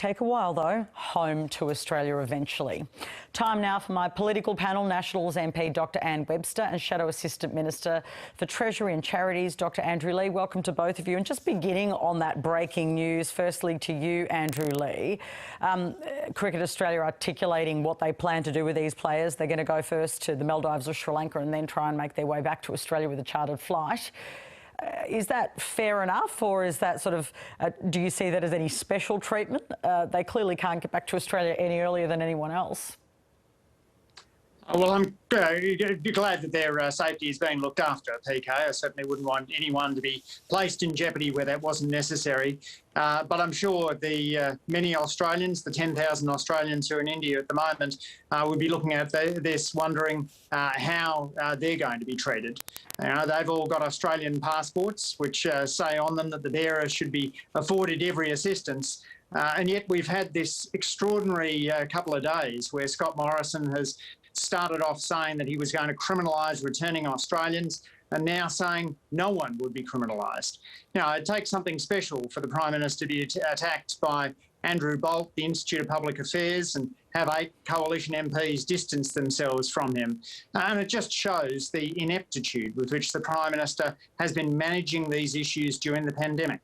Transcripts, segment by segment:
take a while though, home to Australia eventually. Time now for my political panel, Nationals MP Dr Anne Webster and Shadow Assistant Minister for Treasury and Charities, Dr Andrew Leigh. Welcome to both of you. And just beginning on that breaking news, firstly to you, Andrew Leigh. Cricket Australia articulating what they plan to do with these players. They're going to go first to the Maldives or Sri Lanka and then try and make their way back to Australia with a chartered flight. Is that fair enough, or is that sort of, do you see that as any special treatment? They clearly can't get back to Australia any earlier than anyone else. Well, I'm glad that their safety is being looked after, PK. I certainly wouldn't want anyone to be placed in jeopardy where that wasn't necessary. But I'm sure the many Australians, the 10,000 Australians who are in India at the moment, would be looking at this wondering how they're going to be treated. They've all got Australian passports, which say on them that the bearer should be afforded every assistance. And yet we've had this extraordinary couple of days where Scott Morrison has started off saying that he was going to criminalise returning Australians and now saying no one would be criminalised. Now, it takes something special for the Prime Minister to be attacked by Andrew Bolt, the Institute of Public Affairs, and have 8 coalition MPs distance themselves from him. And it just shows the ineptitude with which the Prime Minister has been managing these issues during the pandemic.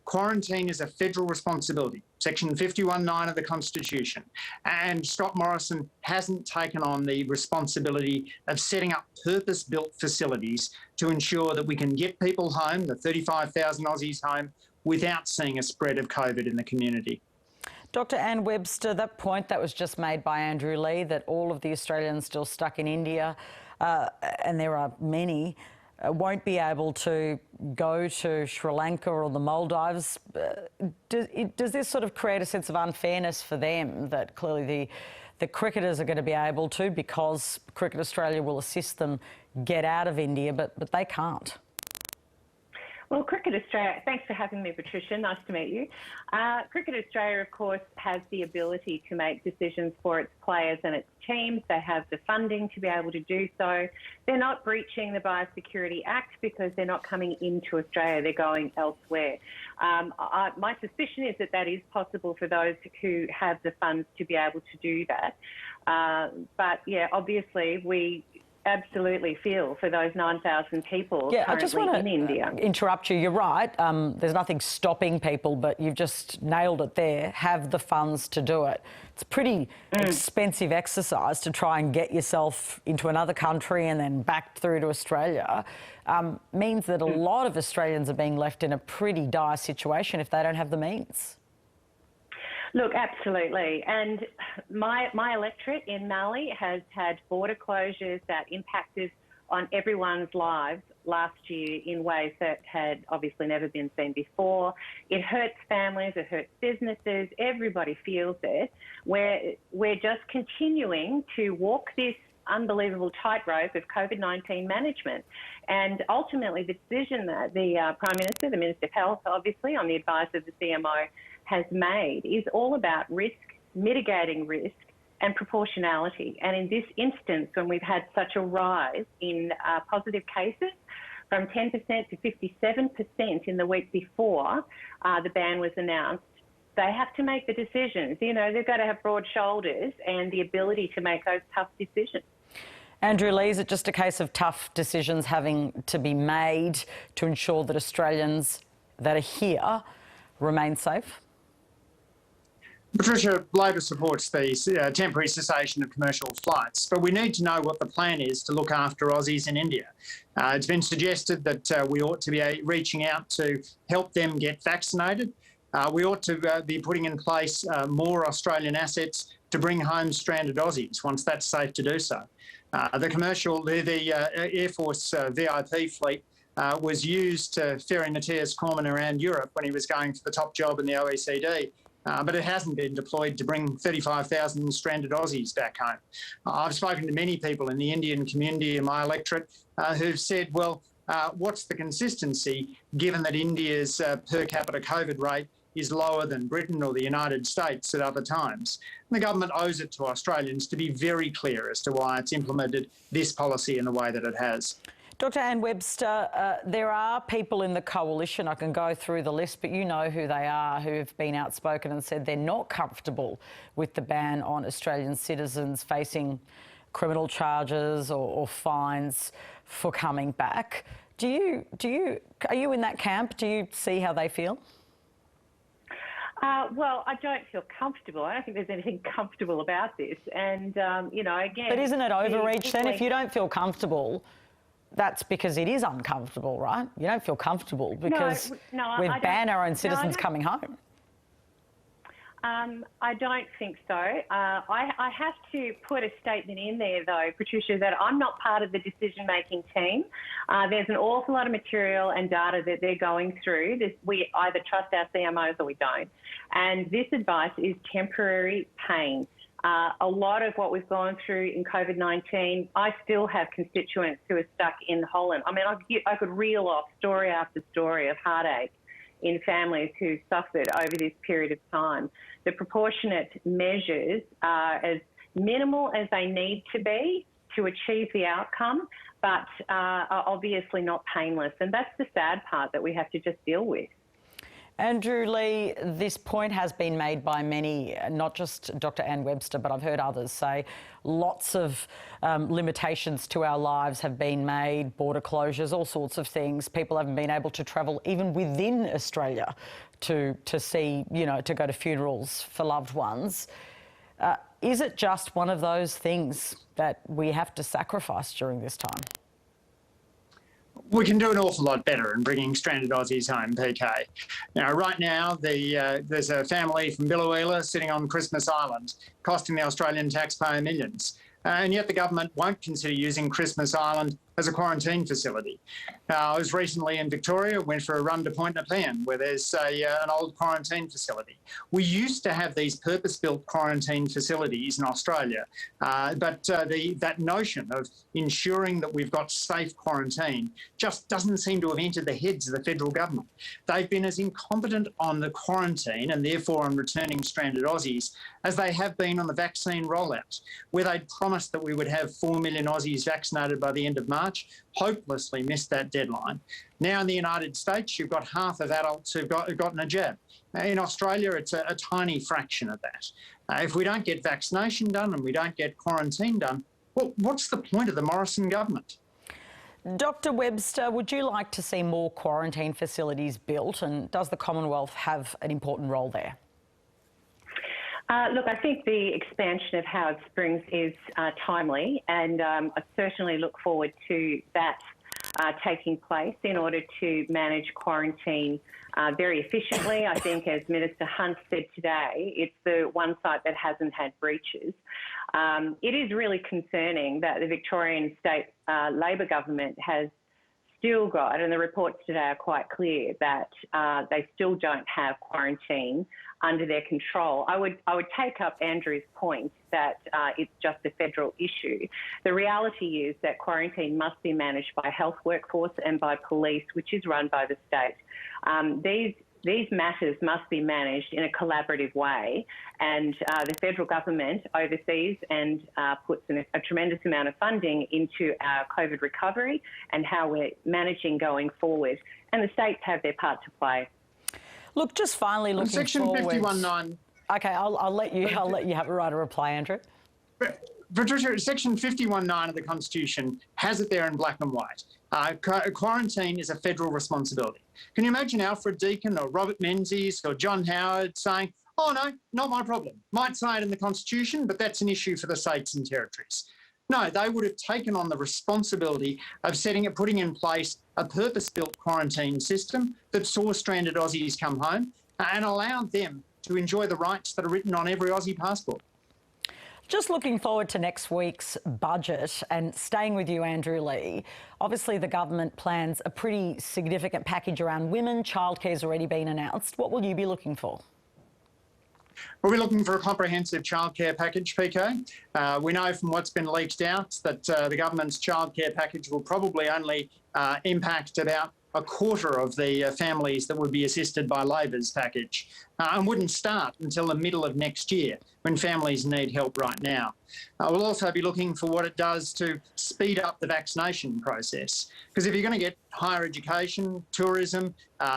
Quarantine is a federal responsibility, Section 51(9) of the Constitution, and Scott Morrison hasn't taken on the responsibility of setting up purpose-built facilities to ensure that we can get people home, the 35,000 Aussies home, without seeing a spread of COVID in the community. Dr Anne Webster, that point that was just made by Andrew Leigh, that all of the Australians still stuck in India, and there are many, won't be able to go to Sri Lanka or the Maldives. Does this sort of create a sense of unfairness for them, that clearly the cricketers are going to be able to, because Cricket Australia will assist them, get out of India, but they can't? Well, Cricket Australia, thanks for having me, Patricia. Nice to meet you. Cricket Australia, of course, has the ability to make decisions for its players and its teams. They have the funding to be able to do so. They're not breaching the Biosecurity Act because they're not coming into Australia. They're going elsewhere. My suspicion is that that is possible for those who have the funds to be able to do that. But, yeah, obviously we absolutely feel for those 9,000 people currently I just want in India. Interrupt you. You're right. There's nothing stopping people, but you've just nailed it there. Have the funds to do it. It's a pretty expensive exercise to try and get yourself into another country and then back through to Australia. Means that a lot of Australians are being left in a pretty dire situation if they don't have the means. Look, absolutely. And my electorate in Mallee has had border closures that impacted on everyone's lives last year in ways that had obviously never been seen before. It hurts families, it hurts businesses, everybody feels it. We're just continuing to walk this unbelievable tightrope of COVID-19 management. And ultimately, the decision that the Prime Minister, the Minister of Health, obviously, on the advice of the CMO, has made is all about risk, mitigating risk and proportionality. And in this instance, when we've had such a rise in positive cases from 10% to 57% in the week before the ban was announced, they have to make the decisions. You know, they've got to have broad shoulders and the ability to make those tough decisions. Andrew Leigh, is it just a case of tough decisions having to be made to ensure that Australians that are here remain safe? Patricia, Labor supports the temporary cessation of commercial flights, but we need to know what the plan is to look after Aussies in India. It's been suggested that we ought to be reaching out to help them get vaccinated. We ought to be putting in place more Australian assets to bring home stranded Aussies once that's safe to do so. The Air Force VIP fleet was used to ferry Matthias Cormann around Europe when he was going for the top job in the OECD. But it hasn't been deployed to bring 35,000 stranded Aussies back home. I've spoken to many people in the Indian community in my electorate who've said, well, what's the consistency given that India's per capita COVID rate is lower than Britain or the United States at other times? And the government owes it to Australians to be very clear as to why it's implemented this policy in the way that it has. Dr. Anne Webster, there are people in the coalition, I can go through the list, but you know who they are, who have been outspoken and said they're not comfortable with the ban on Australian citizens facing criminal charges or fines for coming back. Are you in that camp? Do you see how they feel? Well, I don't feel comfortable. I don't think there's anything comfortable about this. And, you know, again... But isn't it overreach then? If you don't feel comfortable, that's because it is uncomfortable, right? You don't feel comfortable because we've banned our own citizens coming home. I don't think so. I have to put a statement in there, though, Patricia, that I'm not part of the decision-making team. There's an awful lot of material and data that they're going through. We either trust our CMOs or we don't. And this advice is temporary pain. A lot of what we've gone through in COVID-19, I still have constituents who are stuck in Holland. I mean, I could reel off story after story of heartache in families who suffered over this period of time. The proportionate measures are as minimal as they need to be to achieve the outcome, but are obviously not painless. And that's the sad part that we have to just deal with. Andrew Leigh, this point has been made by many, not just Dr. Anne Webster, but I've heard others say lots of limitations to our lives have been made, border closures, all sorts of things. People haven't been able to travel even within Australia to see, you know, to go to funerals for loved ones. Is it just one of those things that we have to sacrifice during this time? We can do an awful lot better in bringing stranded Aussies home, PK. Now, right now, there's a family from Biloela sitting on Christmas Island, costing the Australian taxpayer millions. And yet the government won't consider using Christmas Island as a quarantine facility. I was recently in Victoria, went for a run to Point Nepean, where there's an old quarantine facility. We used to have these purpose-built quarantine facilities in Australia, but that notion of ensuring that we've got safe quarantine just doesn't seem to have entered the heads of the federal government. They've been as incompetent on the quarantine and therefore on returning stranded Aussies as they have been on the vaccine rollout, where they'd promised that we would have 4 million Aussies vaccinated by the end of March, hopelessly missed that deadline. Now in the United States, you've got half of adults who've gotten a jab. In Australia, it's a tiny fraction of that. If we don't get vaccination done and we don't get quarantine done, well, what's the point of the Morrison government? Dr. Webster, would you like to see more quarantine facilities built, and does the Commonwealth have an important role there? Look, I think the expansion of Howard Springs is timely, and I certainly look forward to that taking place in order to manage quarantine very efficiently. I think, as Minister Hunt said today, it's the one site that hasn't had breaches. It is really concerning that the Victorian State Labor government has still got, and the reports today are quite clear, that they still don't have quarantine under their control. I would take up Andrew's point that it's just a federal issue. The reality is that quarantine must be managed by health workforce and by police, which is run by the state. These matters must be managed in a collaborative way, and the federal government oversees and puts a tremendous amount of funding into our COVID recovery and how we're managing going forward, and the states have their part to play. Look, just finally looking Section forward. 51.9. Okay, I'll let you have a right to reply, Andrew. Patricia, Section 51.9 of the Constitution has it there in black and white. Quarantine is a federal responsibility. Can you imagine Alfred Deakin or Robert Menzies or John Howard saying, oh no, not my problem. Might say it in the Constitution, but that's an issue for the states and territories. No, they would have taken on the responsibility of putting in place a purpose-built quarantine system that saw stranded Aussies come home and allowed them to enjoy the rights that are written on every Aussie passport. Just looking forward to next week's budget and staying with you, Andrew Leigh. Obviously, the government plans a pretty significant package around women. Childcare's already been announced. What will you be looking for? We'll be looking for a comprehensive childcare package, PK. We know from what's been leaked out that the government's childcare package will probably only impact about a quarter of the families that would be assisted by Labor's package, and wouldn't start until the middle of next year, when families need help right now. We'll also be looking for what it does to speed up the vaccination process, because if you're going to get higher education, tourism,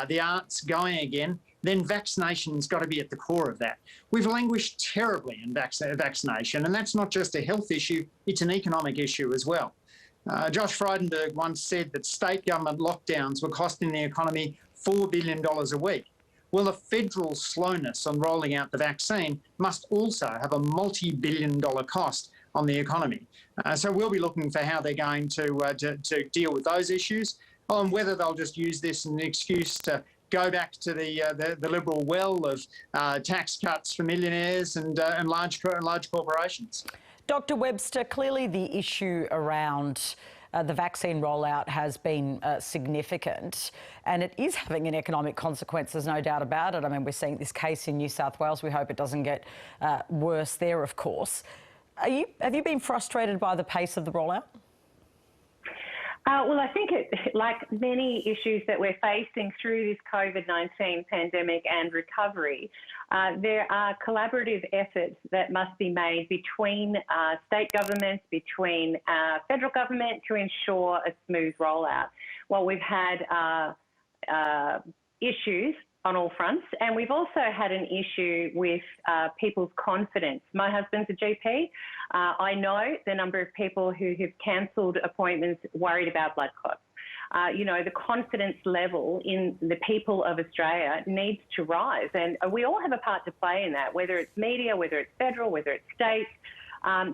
the arts going again, then vaccination's got to be at the core of that. We've languished terribly in vaccination, and that's not just a health issue, it's an economic issue as well. Josh Frydenberg once said that state government lockdowns were costing the economy $4 billion a week. Well, the federal slowness on rolling out the vaccine must also have a multi-billion-dollar cost on the economy. So we'll be looking for how they're going to deal with those issues, and whether they'll just use this as an excuse to go back to the Liberal well of tax cuts for millionaires and large corporations. Dr. Webster, clearly the issue around the vaccine rollout has been significant, and it is having an economic consequence, there's no doubt about it. I mean, we're seeing this case in New South Wales. We hope it doesn't get worse there, of course. Have you been frustrated by the pace of the rollout? Well, I think like many issues that we're facing through this COVID-19 pandemic and recovery, there are collaborative efforts that must be made between state governments, between federal government to ensure a smooth rollout. Well, we've had issues on all fronts, and we've also had an issue with people's confidence. My husband's a GP. I know the number of people who have cancelled appointments worried about blood clots. You know, the confidence level in the people of Australia needs to rise, and we all have a part to play in that, whether it's media, whether it's federal, whether it's state,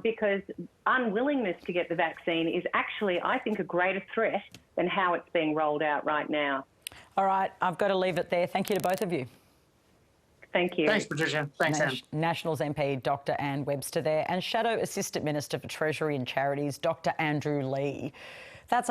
because unwillingness to get the vaccine is actually, I think, a greater threat than how it's being rolled out right now. All right, I've got to leave it there. Thank you to both of you. Thank you. Thanks, Patricia. Thanks, Anne. Nationals MP Dr. Anne Webster there, and Shadow Assistant Minister for Treasury and Charities Dr. Andrew Leigh. That's